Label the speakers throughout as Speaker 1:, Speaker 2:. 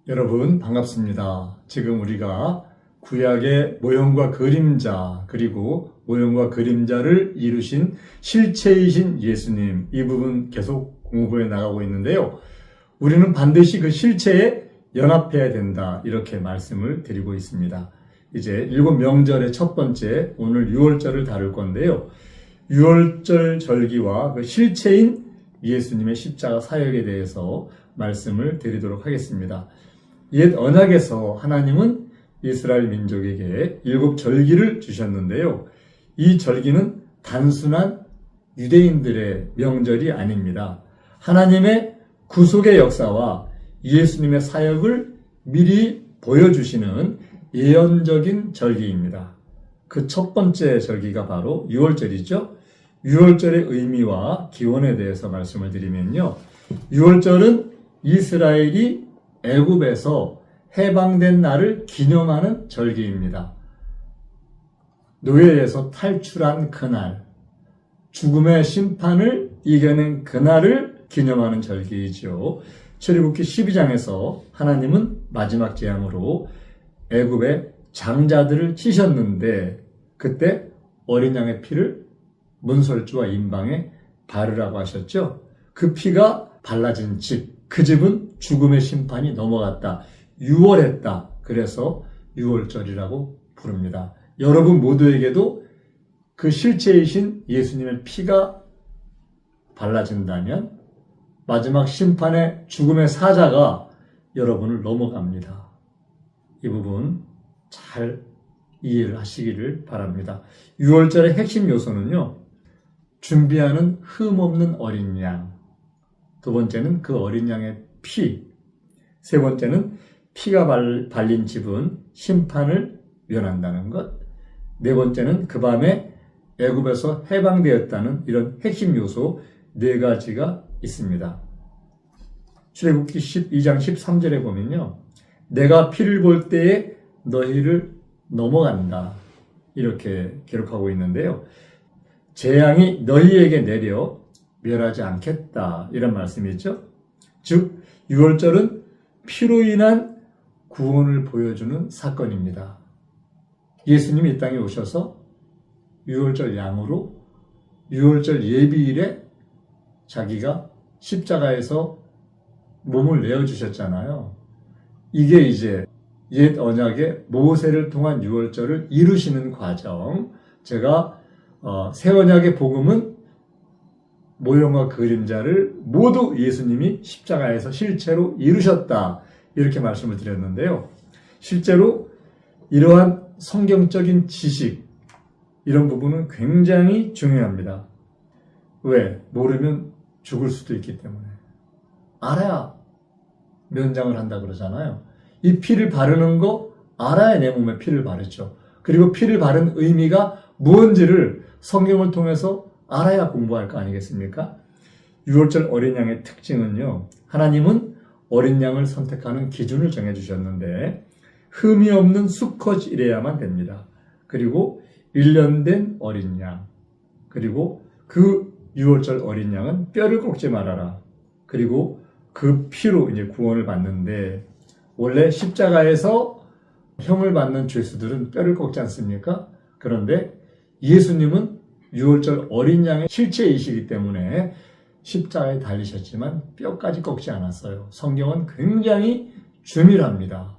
Speaker 1: 여러분 반갑습니다. 지금 우리가 구약의 모형과 그림자 그리고 모형과 그림자를 이루신 실체이신 예수님 이 부분 계속 공부해 나가고 있는데요. 우리는 반드시 그 실체에 연합해야 된다 이렇게 말씀을 드리고 있습니다. 이제 7명절의 첫 번째 오늘 유월절을 다룰 건데요. 유월절 절기와 그 실체인 예수님의 십자가 사역에 대해서 말씀을 드리도록 하겠습니다. 옛 언약에서 하나님은 이스라엘 민족에게 7절기를 주셨는데요. 이 절기는 단순한 유대인들의 명절이 아닙니다. 하나님의 구속의 역사와 예수님의 사역을 미리 보여주시는 예언적인 절기입니다. 그 첫 번째 절기가 바로 유월절이죠. 유월절의 의미와 기원에 대해서 말씀을 드리면요. 유월절은 이스라엘이 애굽에서 해방된 날을 기념하는 절기입니다. 노예에서 탈출한 그날, 죽음의 심판을 이겨낸 그날을 기념하는 절기이죠. 출애굽기 12장에서 하나님은 마지막 재앙으로 애굽의 장자들을 치셨는데 그때 어린 양의 피를 문설주와 임방에 바르라고 하셨죠. 그 피가 발라진 집, 그 집은 죽음의 심판이 넘어갔다. 유월했다. 그래서 유월절이라고 부릅니다. 여러분 모두에게도 그 실체이신 예수님의 피가 발라진다면 마지막 심판의 죽음의 사자가 여러분을 넘어갑니다. 이 부분 잘 이해를 하시기를 바랍니다. 유월절의 핵심 요소는요. 준비하는 흠없는 어린 양, 두 번째는 그 어린 양의 피, 세 번째는 피가 발린 집은 심판을 면한다는 것, 네 번째는 그 밤에 애굽에서 해방되었다는 이런 핵심 요소 4가지가 있습니다. 출애굽기 12장 13절에 보면요. 내가 피를 볼 때에 너희를 넘어간다. 이렇게 기록하고 있는데요. 재앙이 너희에게 내려 멸하지 않겠다. 이런 말씀이죠. 즉 유월절은 피로 인한 구원을 보여주는 사건입니다. 예수님이 이 땅에 오셔서 유월절 양으로 유월절 예비일에 자기가 십자가에서 몸을 내어주셨잖아요. 이게 이제 옛 언약의 모세를 통한 유월절을 이루시는 과정. 제가 새 언약의 복음은 모형과 그림자를 모두 예수님이 십자가에서 실체로 이루셨다. 이렇게 말씀을 드렸는데요. 실제로 이러한 성경적인 지식, 이런 부분은 굉장히 중요합니다. 왜? 모르면 죽을 수도 있기 때문에. 알아야 면장을 한다 그러잖아요. 이 피를 바르는 거 알아야 내 몸에 피를 바르죠. 그리고 피를 바른 의미가 무언지를 성경을 통해서 알아야 공부할 거 아니겠습니까? 유월절 어린 양의 특징은요. 하나님은 어린 양을 선택하는 기준을 정해주셨는데 흠이 없는 수컷이래야만 됩니다. 그리고 1년 된 어린 양, 그리고 그 유월절 어린 양은 뼈를 꺾지 말아라. 그리고 그 피로 이제 구원을 받는데 원래 십자가에서 형을 받는 죄수들은 뼈를 꺾지 않습니까? 그런데 예수님은 유월절 어린 양의 실체이시기 때문에 십자가에 달리셨지만 뼈까지 꺾지 않았어요. 성경은 굉장히 주밀합니다.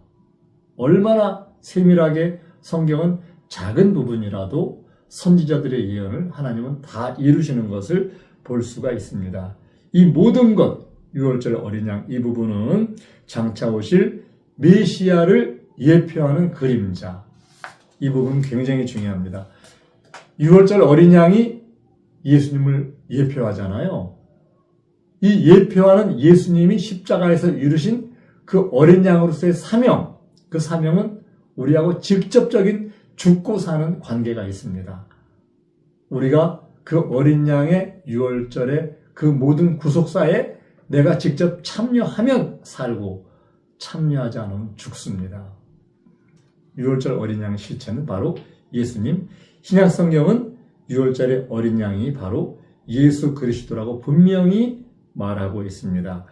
Speaker 1: 얼마나 세밀하게 성경은 작은 부분이라도 선지자들의 예언을 하나님은 다 이루시는 것을 볼 수가 있습니다. 이 모든 것, 유월절 어린 양 이 부분은 장차 오실 메시아를 예표하는 그림자. 이 부분 굉장히 중요합니다. 유월절 어린 양이 예수님을 예표하잖아요. 이 예표하는 예수님이 십자가에서 이루신 그 어린 양으로서의 사명, 그 사명은 우리하고 직접적인 죽고 사는 관계가 있습니다. 우리가 그 어린 양의 유월절의 그 모든 구속사에 내가 직접 참여하면 살고 참여하지 않으면 죽습니다. 유월절 어린 양의 실체는 바로 예수님. 신약 성경은 유월절의 어린 양이 바로 예수 그리스도라고 분명히 말하고 있습니다.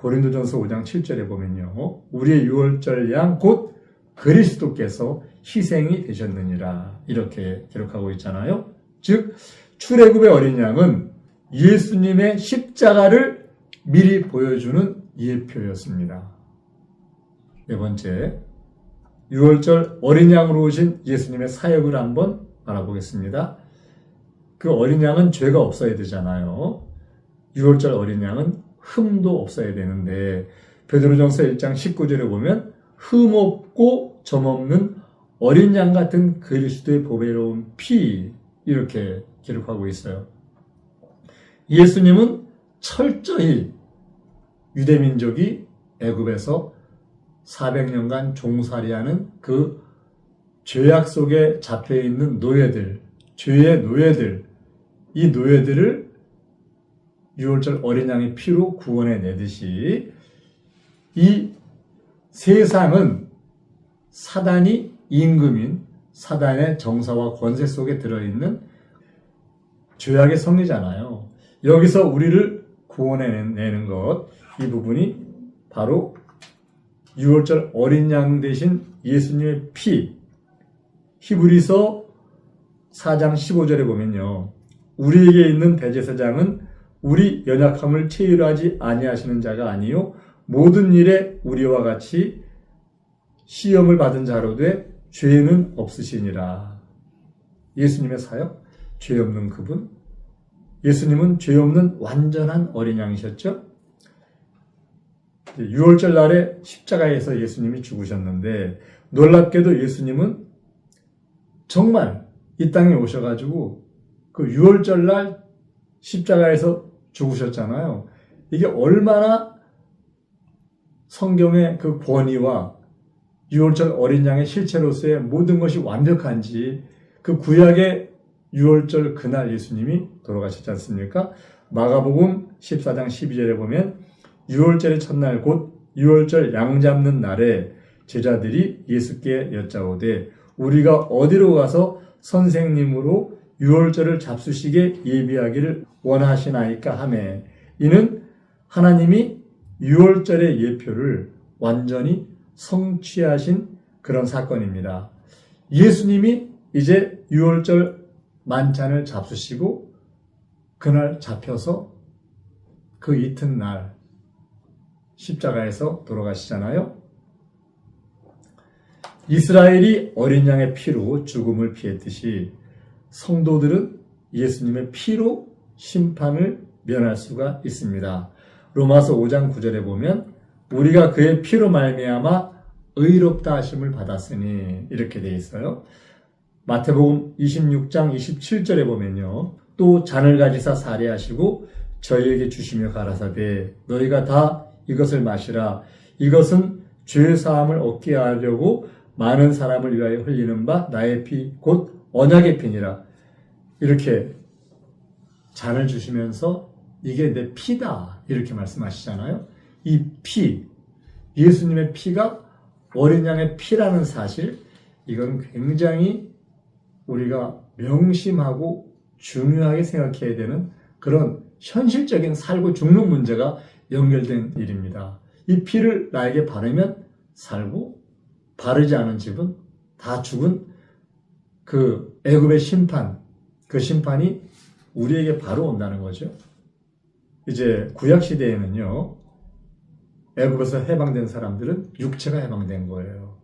Speaker 1: 고린도전서 5장 7절에 보면요. 우리의 유월절 양 곧 그리스도께서 희생이 되셨느니라. 이렇게 기록하고 있잖아요. 즉 출애굽의 어린 양은 예수님의 십자가를 미리 보여주는 예표였습니다. 네 번째, 유월절 어린 양으로 오신 예수님의 사역을 한번 알아보겠습니다. 그 어린 양은 죄가 없어야 되잖아요. 유월절 어린 양은 흠도 없어야 되는데 베드로전서 1장 19절에 보면 흠 없고 점 없는 어린 양 같은 그리스도의 보배로운 피, 이렇게 기록하고 있어요. 예수님은 철저히 유대민족이 애굽에서 400년간 종살이하는 그 죄악 속에 잡혀있는 노예들, 죄의 노예들, 이 노예들을 유월절 어린 양의 피로 구원해 내듯이 이 세상은 사단이 임금인 사단의 정사와 권세 속에 들어있는 죄악의 성리잖아요. 여기서 우리를 구원해내는 것, 이 부분이 바로 유월절 어린 양 대신 예수님의 피, 히브리서 4장 15절에 보면요. 우리에게 있는 대제사장은 우리 연약함을 체휼하지 아니하시는 자가 아니요 모든 일에 우리와 같이 시험을 받은 자로 돼 죄는 없으시니라. 예수님의 사역, 죄 없는 그분, 예수님은 죄 없는 완전한 어린 양이셨죠. 유월절 날에 십자가에서 예수님이 죽으셨는데 놀랍게도 예수님은 정말 이 땅에 오셔가지고 그 유월절 날 십자가에서 죽으셨잖아요. 이게 얼마나 성경의 그 권위와 유월절 어린 양의 실체로서의 모든 것이 완벽한지, 그 구약의 유월절 그날 예수님이 돌아가셨지 않습니까? 마가복음 14장 12절에 보면 유월절의 첫날 곧 유월절 양 잡는 날에 제자들이 예수께 여짜오되 우리가 어디로 가서 선생님으로 유월절을 잡수시게 예비하기를 원하시나이까 하매, 이는 하나님이 유월절의 예표를 완전히 성취하신 그런 사건입니다. 예수님이 이제 유월절 만찬을 잡수시고 그날 잡혀서 그 이튿날 십자가에서 돌아가시잖아요. 이스라엘이 어린 양의 피로 죽음을 피했듯이 성도들은 예수님의 피로 심판을 면할 수가 있습니다. 로마서 5장 9절에 보면 우리가 그의 피로 말미암아 의롭다 하심을 받았으니, 이렇게 되어 있어요. 마태복음 26장 27절에 보면요. 또 잔을 가지사 살해하시고 저희에게 주시며 가라사대 너희가 다 이것을 마시라. 이것은 죄 사함을 얻게 하려고 많은 사람을 위하여 흘리는 바 나의 피 곧 언약의 피니라. 이렇게 잔을 주시면서 이게 내 피다, 이렇게 말씀하시잖아요. 이 피, 예수님의 피가 어린 양의 피라는 사실, 이건 굉장히 우리가 명심하고 중요하게 생각해야 되는 그런 현실적인 살고 죽는 문제가 연결된 일입니다. 이 피를 나에게 바르면 살고, 바르지 않은 집은 다 죽은 그 애굽의 심판, 그 심판이 우리에게 바로 온다는 거죠. 이제 구약 시대에는요, 애굽에서 해방된 사람들은 육체가 해방된 거예요.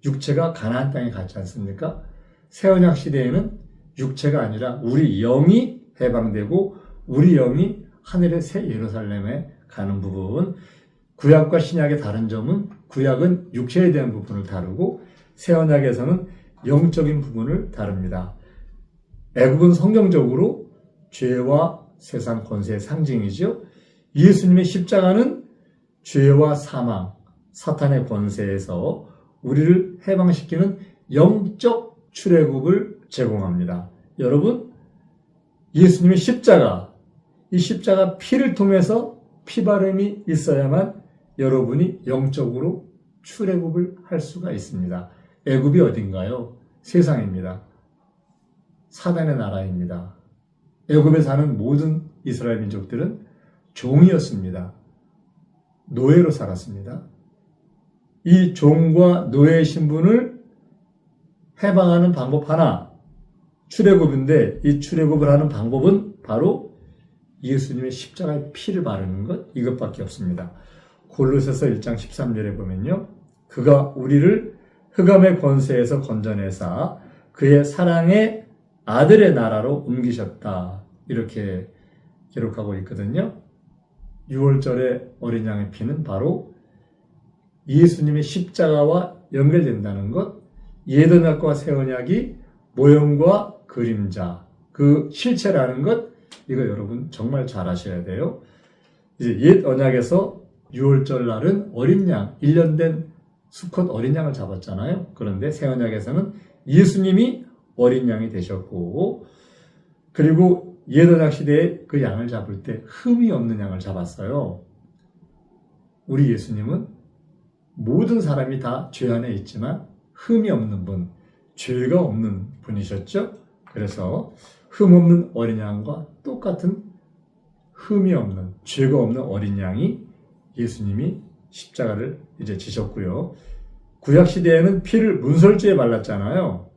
Speaker 1: 육체가 가나안 땅에 갔지 않습니까? 새 언약 시대에는 육체가 아니라 우리 영이 해방되고 우리 영이 하늘의 새 예루살렘에 가는 부분, 구약과 신약의 다른 점은 구약은 육체에 대한 부분을 다루고 새 언약에서는 영적인 부분을 다룹니다. 애굽은 성경적으로 죄와 세상 권세의 상징이죠. 예수님의 십자가는 죄와 사망, 사탄의 권세에서 우리를 해방시키는 영적 출애굽을 제공합니다. 여러분, 예수님의 십자가, 이 십자가 피를 통해서 피바름이 있어야만 여러분이 영적으로 출애굽을 할 수가 있습니다. 애굽이 어딘가요? 세상입니다. 사단의 나라입니다. 애굽에 사는 모든 이스라엘 민족들은 종이었습니다. 노예로 살았습니다. 이 종과 노예의 신분을 해방하는 방법 하나, 출애굽인데 이 출애굽을 하는 방법은 바로 예수님의 십자가의 피를 바르는 것, 이것밖에 없습니다. 골로새서 1장 13절에 보면요, 그가 우리를 흑암의 권세에서 건져내사 그의 사랑의 아들의 나라로 옮기셨다, 이렇게 기록하고 있거든요. 6월절의 어린 양의 피는 바로 예수님의 십자가와 연결된다는 것, 옛 언약과 새 언약이 모형과 그림자, 그 실체라는 것, 이거 여러분 정말 잘 아셔야 돼요. 이제 옛 언약에서 6월절 날은 어린 양, 1년 된 수컷 어린 양을 잡았잖아요. 그런데 새 언약에서는 예수님이 어린 양이 되셨고, 그리고 옛 언약 시대에 그 양을 잡을 때 흠이 없는 양을 잡았어요. 우리 예수님은 모든 사람이 다 죄 안에 있지만 흠이 없는 분, 죄가 없는 분이셨죠. 그래서 흠 없는 어린 양과 똑같은 흠이 없는, 죄가 없는 어린 양이 예수님이 십자가를 이제 지셨고요. 구약 시대에는 피를 문설주에 발랐잖아요.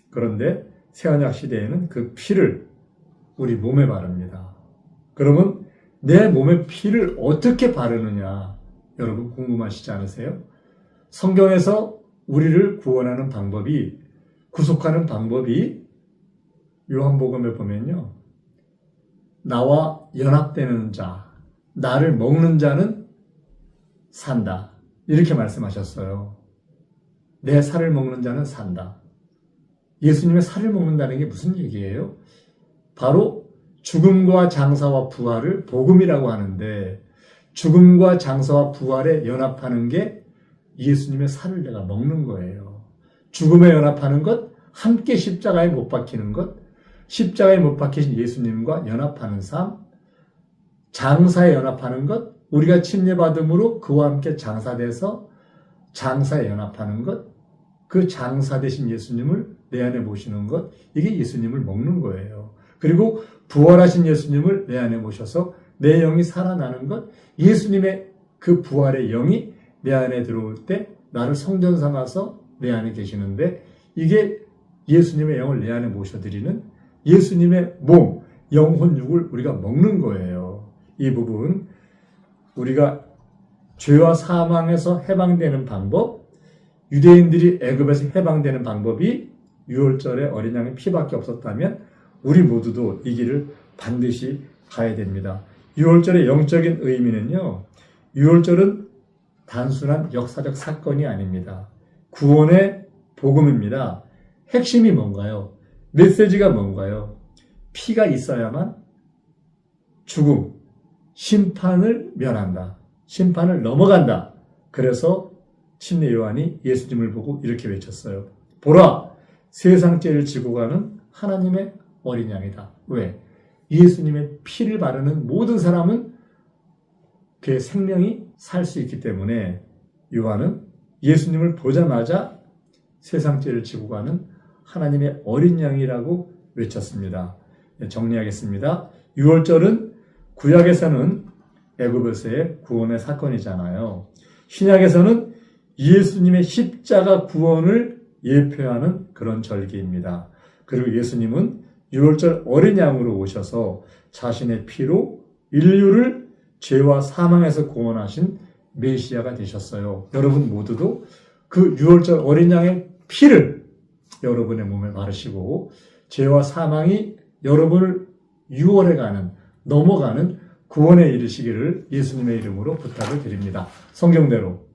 Speaker 1: 그런데 새언약 시대에는 그 피를 우리 몸에 바릅니다. 그러면 내 몸에 피를 어떻게 바르느냐, 여러분 궁금하시지 않으세요? 성경에서 우리를 구원하는 방법이, 구속하는 방법이 요한복음에 보면요, 나와 연합되는 자, 나를 먹는 자는 산다, 이렇게 말씀하셨어요. 내 살을 먹는 자는 산다. 예수님의 살을 먹는다는 게 무슨 얘기예요? 바로 죽음과 장사와 부활을 복음이라고 하는데, 죽음과 장사와 부활에 연합하는 게 예수님의 살을 내가 먹는 거예요. 죽음에 연합하는 것, 함께 십자가에 못 박히는 것, 십자가에 못 박히신 예수님과 연합하는 삶, 장사에 연합하는 것, 우리가 침례받음으로 그와 함께 장사돼서 장사에 연합하는 것, 그 장사 되신 예수님을 내 안에 모시는 것, 이게 예수님을 먹는 거예요. 그리고 부활하신 예수님을 내 안에 모셔서 내 영이 살아나는 것, 예수님의 그 부활의 영이 내 안에 들어올 때 나를 성전 삼아서 내 안에 계시는데, 이게 예수님의 영을 내 안에 모셔드리는 예수님의 몸, 영혼, 육을 우리가 먹는 거예요. 이 부분, 우리가 죄와 사망에서 해방되는 방법, 유대인들이 애굽에서 해방되는 방법이 6월절에 어린 양의 피밖에 없었다면 우리 모두도 이 길을 반드시 가야 됩니다. 6월절의 영적인 의미는요, 6월절은 단순한 역사적 사건이 아닙니다. 구원의 복음입니다. 핵심이 뭔가요? 메시지가 뭔가요? 피가 있어야만 죽음, 심판을 면한다. 심판을 넘어간다. 그래서 침례 요한이 예수님을 보고 이렇게 외쳤어요. 보라! 세상 죄를 지고 가는 하나님의 어린 양이다. 왜? 예수님의 피를 바르는 모든 사람은 그의 생명이 살 수 있기 때문에 요한은 예수님을 보자마자 세상 죄를 지고 가는 하나님의 어린 양이라고 외쳤습니다. 정리하겠습니다. 6월절은 구약에서는 애굽에서의 구원의 사건이잖아요. 신약에서는 예수님의 십자가 구원을 예표하는 그런 절기입니다. 그리고 예수님은 6월절 어린 양으로 오셔서 자신의 피로 인류를 죄와 사망에서 구원하신 메시아가 되셨어요. 여러분 모두도 그 6월절 어린 양의 피를 여러분의 몸에 바르시고 죄와 사망이 여러분을 유월해가는, 넘어가는 구원에 이르시기를 예수님의 이름으로 부탁을 드립니다. 성경대로